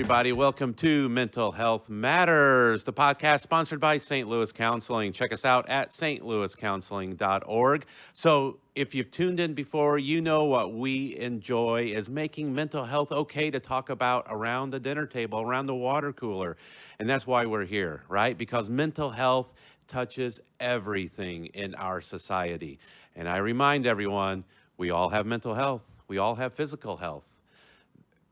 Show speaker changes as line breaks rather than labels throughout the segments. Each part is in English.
everybody. Welcome to Mental Health Matters, the podcast sponsored by St. Louis Counseling. Check us out at stlouiscounseling.org. So if you've tuned in before, you know what we enjoy is making mental health okay to talk about around the dinner table, around the water cooler. And that's why we're here, right? Because mental health touches everything in our society. And I remind everyone, we all have mental health. We all have physical health.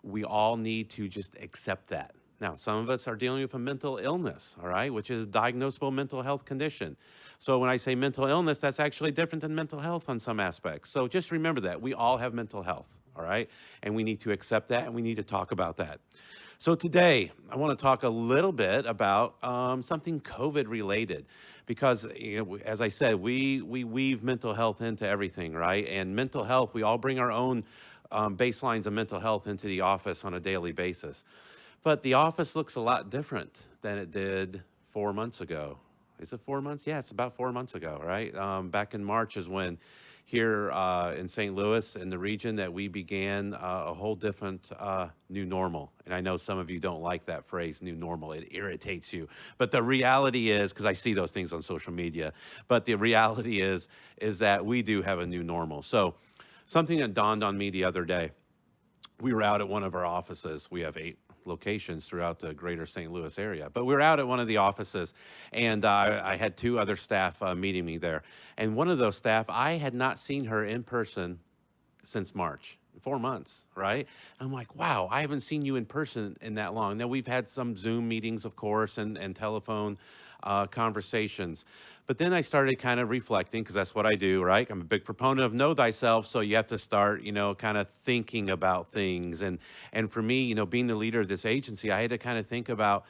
We all need to just accept that. Now, some of us are dealing with a mental illness, all right, which is a diagnosable mental health condition. So when I say mental illness, that's actually different than mental health on some aspects. So just remember that we all have mental health, all right, and we need to accept that and we need to talk about that. So today, I want to talk a little bit about something COVID related, because as I said, we weave mental health into everything, right? And mental health, we all bring our own baselines of mental health into the office on a daily basis. But the office looks a lot different than it did 4 months ago. Is it 4 months? Yeah, it's about 4 months ago, right? Back in March is when here in St. Louis, in the region, that we began a whole different new normal. And I know some of you don't like that phrase, new normal. It irritates you. But the reality is, because I see those things on social media, but the reality is that we do have a new normal. So something that dawned on me the other day, we were out at one of our offices. We have 8 locations throughout the greater St. Louis area. But we were out at one of the offices, and I had 2 other staff meeting me there. And one of those staff, I had not seen her in person since March. 4 months, right? I'm like, wow, I haven't seen you in person in that long. Now, we've had some Zoom meetings, of course, and telephone conversations. But then I started kind of reflecting, because that's what I do, right? I'm a big proponent of know thyself, so you have to start, kind of thinking about things. And for me, being the leader of this agency, I had to kind of think about,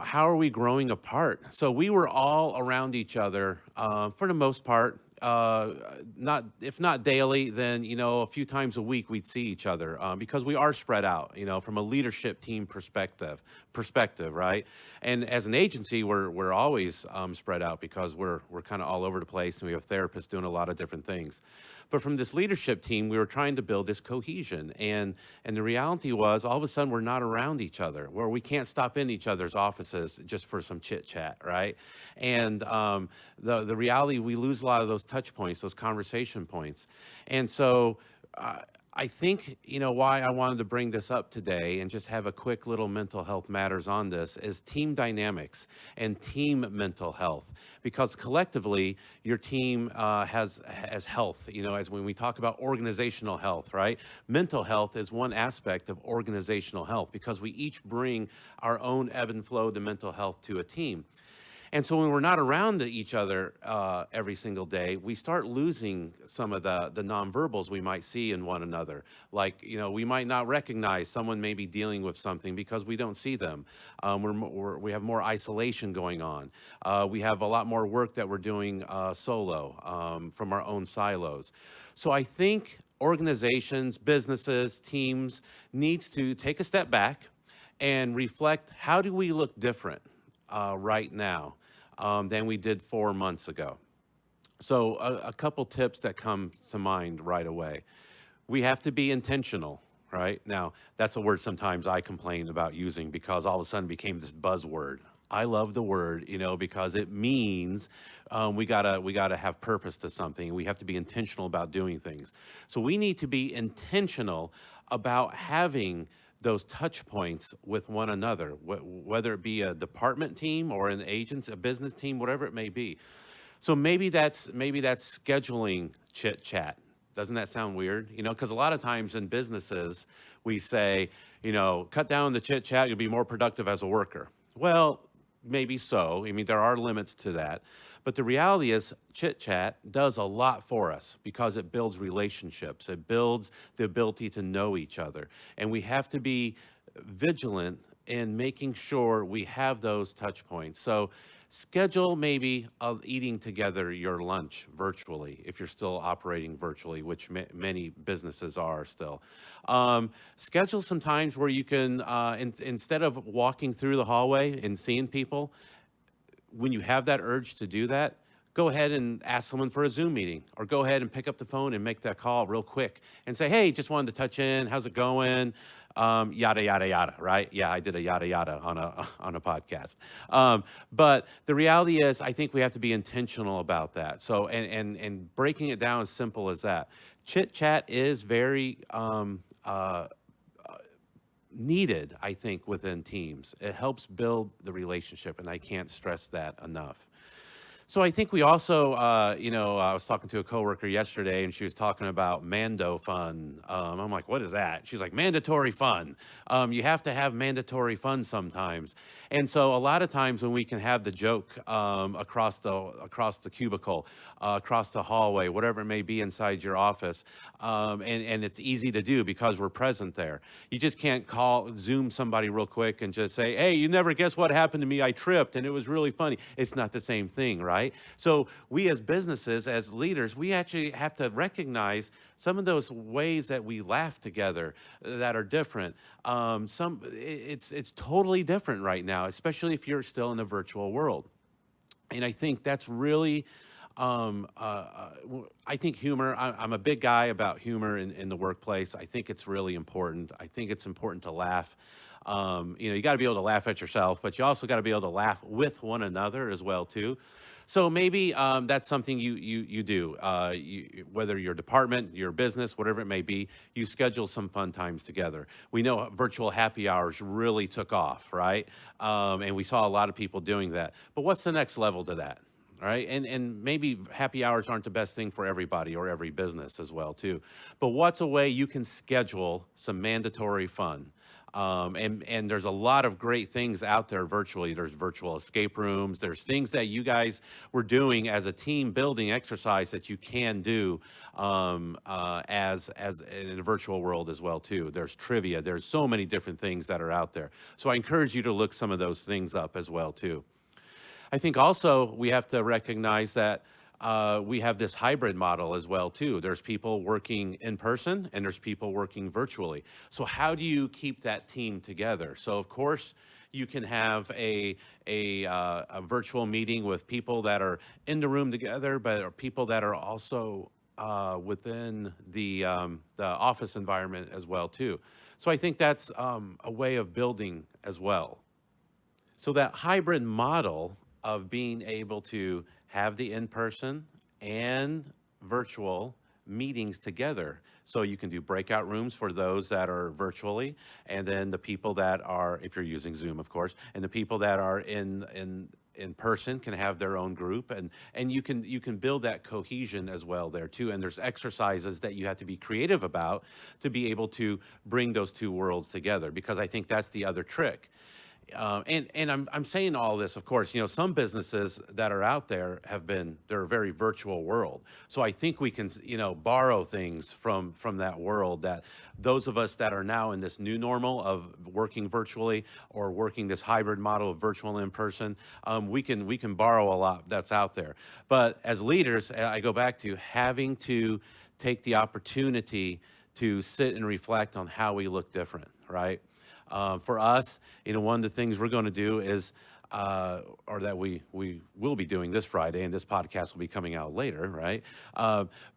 how are we growing apart? So we were all around each other for the most part. If not daily, then, a few times a week we'd see each other because we are spread out, from a leadership team perspective, right? And as an agency, we're always spread out because we're kind of all over the place, and we have therapists doing a lot of different things. But from this leadership team, we were trying to build this cohesion. And the reality was, all of a sudden, we're not around each other, where we can't stop in each other's offices just for some chit chat, right? And the reality, we lose a lot of those touch points, those conversation points. And so I think, why I wanted to bring this up today and just have a quick little mental health matters on this is team dynamics and team mental health. Because collectively, your team has health, as when we talk about organizational health, right? Mental health is one aspect of organizational health because we each bring our own ebb and flow to mental health to a team. And so when we're not around each other every single day, we start losing some of the nonverbals we might see in one another. Like, we might not recognize someone may be dealing with something because we don't see them. We have more isolation going on. We have a lot more work that we're doing solo from our own silos. So I think organizations, businesses, teams needs to take a step back and reflect, how do we look different right now than we did 4 months ago? So a couple tips that come to mind right away. We have to be intentional, right? Now, that's a word sometimes I complain about using because all of a sudden became this buzzword. I love the word, because it means we gotta have purpose to something. We have to be intentional about doing things. So we need to be intentional about having those touch points with one another, whether it be a department team or an agency, a business team, whatever it may be. So maybe that's scheduling chit chat. Doesn't that sound weird? Because a lot of times in businesses, we say, cut down the chit chat, you'll be more productive as a worker. Well, maybe so. I mean, there are limits to that. But the reality is, chit chat does a lot for us because it builds relationships. It builds the ability to know each other. And we have to be vigilant in making sure we have those touch points. So schedule maybe eating together your lunch virtually, if you're still operating virtually, which many businesses are still. Schedule some times where you can, instead of walking through the hallway and seeing people, when you have that urge to do that, go ahead and ask someone for a Zoom meeting, or go ahead and pick up the phone and make that call real quick and say, hey, just wanted to touch in. How's it going? Yada, yada, yada, right? Yeah, I did a yada, yada on a podcast. But the reality is, I think we have to be intentional about that. So, and breaking it down as simple as that. Chit chat is very needed, I think, within teams. It helps build the relationship, and I can't stress that enough. So I think we also, I was talking to a coworker yesterday, and she was talking about mando-fun. I'm like, what is that? She's like, mandatory fun. You have to have mandatory fun sometimes. And so a lot of times when we can have the joke across the cubicle, across the hallway, whatever it may be inside your office, and it's easy to do because we're present there. You just can't Zoom somebody real quick and just say, hey, you never guess what happened to me. I tripped, and it was really funny. It's not the same thing, right? So we as businesses, as leaders, we actually have to recognize some of those ways that we laugh together that are different. It's totally different right now, especially if you're still in a virtual world. And I think that's really, I think humor, I'm a big guy about humor in the workplace. I think it's really important. I think it's important to laugh. You got to be able to laugh at yourself, but you also got to be able to laugh with one another as well, too. So maybe that's something you do, whether your department, your business, whatever it may be, you schedule some fun times together. We know virtual happy hours really took off, right? And we saw a lot of people doing that. But what's the next level to that? Right? And maybe happy hours aren't the best thing for everybody or every business as well, too. But what's a way you can schedule some mandatory fun? And there's a lot of great things out there virtually. There's virtual escape rooms. There's things that you guys were doing as a team building exercise that you can do as in a virtual world as well, too. There's trivia. There's so many different things that are out there. So I encourage you to look some of those things up as well, too. I think also we have to recognize that we have this hybrid model as well, too. There's people working in person and there's people working virtually. So how do you keep that team together? So of course, you can have a virtual meeting with people that are in the room together, but are people that are also within the office environment as well, too. So I think that's a way of building as well. So that hybrid model of being able to have the in-person and virtual meetings together. So you can do breakout rooms for those that are virtually, and then the people that are, if you're using Zoom, of course, and the people that are in person can have their own group, and you can build that cohesion as well there too. And there's exercises that you have to be creative about to be able to bring those two worlds together, because I think that's the other trick. And I'm saying all this, of course, some businesses that are out there they're a very virtual world. So I think we can, borrow things from that world, that those of us that are now in this new normal of working virtually or working this hybrid model of virtual and in person, we can borrow a lot that's out there. But as leaders, I go back to having to take the opportunity to sit and reflect on how we look different, right? For us, one of the things we're going to do is, or that we will be doing this Friday, and this podcast will be coming out later, right?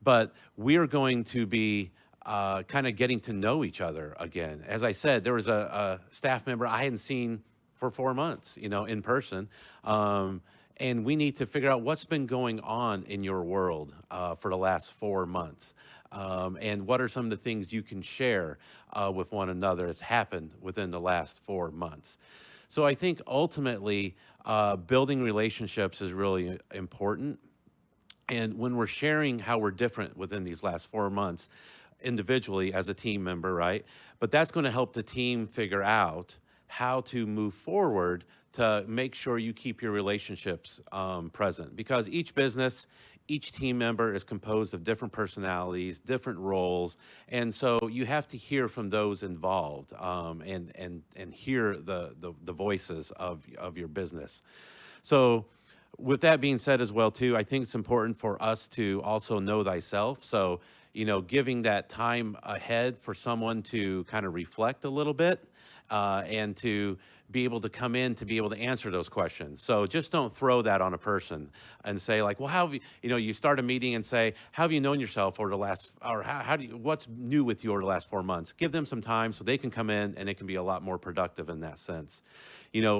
But we are going to be kind of getting to know each other again. As I said, there was a staff member I hadn't seen for 4 months, in person. And we need to figure out what's been going on in your world for the last 4 months. And what are some of the things you can share with one another has happened within the last 4 months. So I think ultimately building relationships is really important. And when we're sharing how we're different within these last 4 months, individually as a team member, right? But that's going to help the team figure out how to move forward to make sure you keep your relationships present. Because each business, each team member is composed of different personalities, different roles, and so you have to hear from those involved and hear the voices of your business. So with that being said as well, too, I think it's important for us to also know thyself. So, giving that time ahead for someone to kind of reflect a little bit and to be able to come in to be able to answer those questions. So just don't throw that on a person and say like, well, how have you start a meeting and say, how have you known yourself over the last, or what's new with you over the last 4 months? Give them some time so they can come in and it can be a lot more productive in that sense.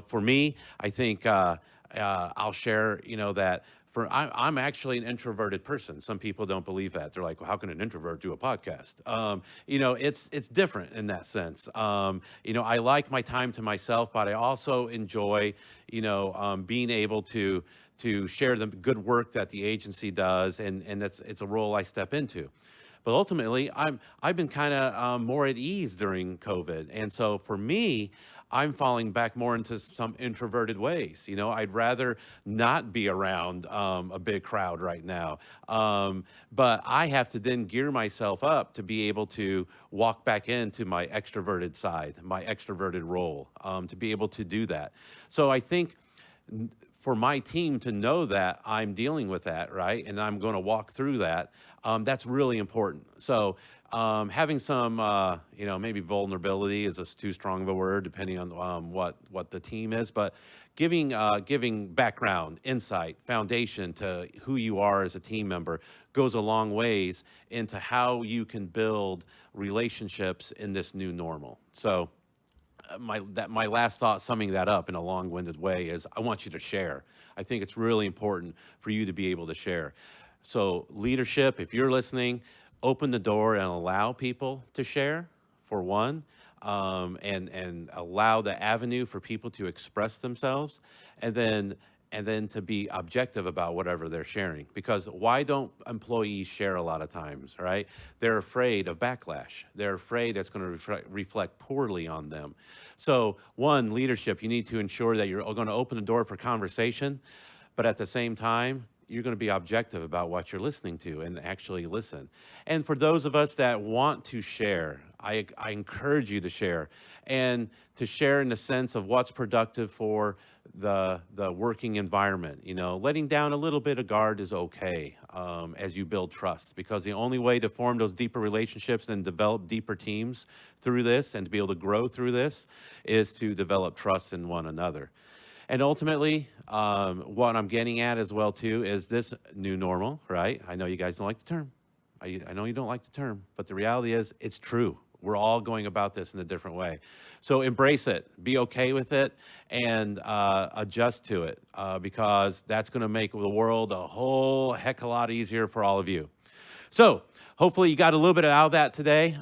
For me, I think I'll share, that I'm actually an introverted person. Some people don't believe that. They're like, well, how can an introvert do a podcast? It's different in that sense. I like my time to myself, but I also enjoy, being able to share the good work that the agency does, and it's a role I step into. But ultimately, I've been kind of more at ease during COVID, and so for me, I'm falling back more into some introverted ways. I'd rather not be around a big crowd right now. But I have to then gear myself up to be able to walk back into my extroverted side, my extroverted role, to be able to do that. So I think for my team to know that I'm dealing with that, right, and I'm going to walk through that, that's really important. So having some, maybe vulnerability is too strong of a word, depending on what the team is, but giving background, insight, foundation to who you are as a team member goes a long ways into how you can build relationships in this new normal. So my last thought, summing that up in a long-winded way, is I want you to share. I think it's really important for you to be able to share. So leadership, if you're listening, open the door and allow people to share, for one, and allow the avenue for people to express themselves, and then to be objective about whatever they're sharing. Because why don't employees share a lot of times, right? They're afraid of backlash. They're afraid that's going to reflect poorly on them. So one, leadership, you need to ensure that you're going to open the door for conversation, but at the same time, you're going to be objective about what you're listening to and actually listen. And for those of us that want to share, I encourage you to share, and to share in the sense of what's productive for the working environment. Letting down a little bit of guard is okay as you build trust, because the only way to form those deeper relationships and develop deeper teams through this and to be able to grow through this is to develop trust in one another. And ultimately, what I'm getting at as well, too, is this new normal, right? I know you guys don't like the term. I know you don't like the term, but the reality is it's true. We're all going about this in a different way. So embrace it, be okay with it, and adjust to it, because that's going to make the world a whole heck of a lot easier for all of you. So hopefully you got a little bit out of that today.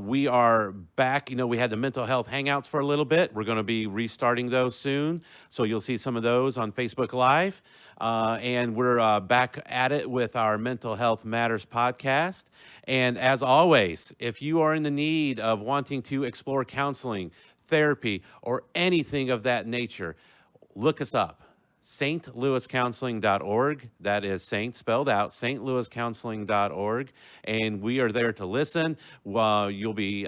We are back. We had the mental health hangouts for a little bit. We're going to be restarting those soon. So you'll see some of those on Facebook Live. And we're back at it with our Mental Health Matters podcast. And as always, if you are in the need of wanting to explore counseling, therapy, or anything of that nature, look us up. stlouiscounseling.org. That is Saint spelled out, stlouiscounseling.org. And we are there to listen. You'll be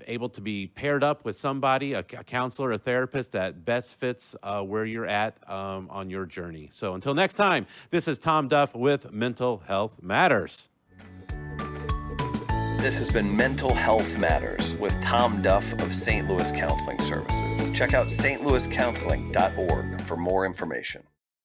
able to be paired up with somebody, a counselor, a therapist that best fits where you're at on your journey. So until next time, this is Tom Duff with Mental Health Matters.
This has been Mental Health Matters with Tom Duff of St. Louis Counseling Services. Check out stlouiscounseling.org for more information.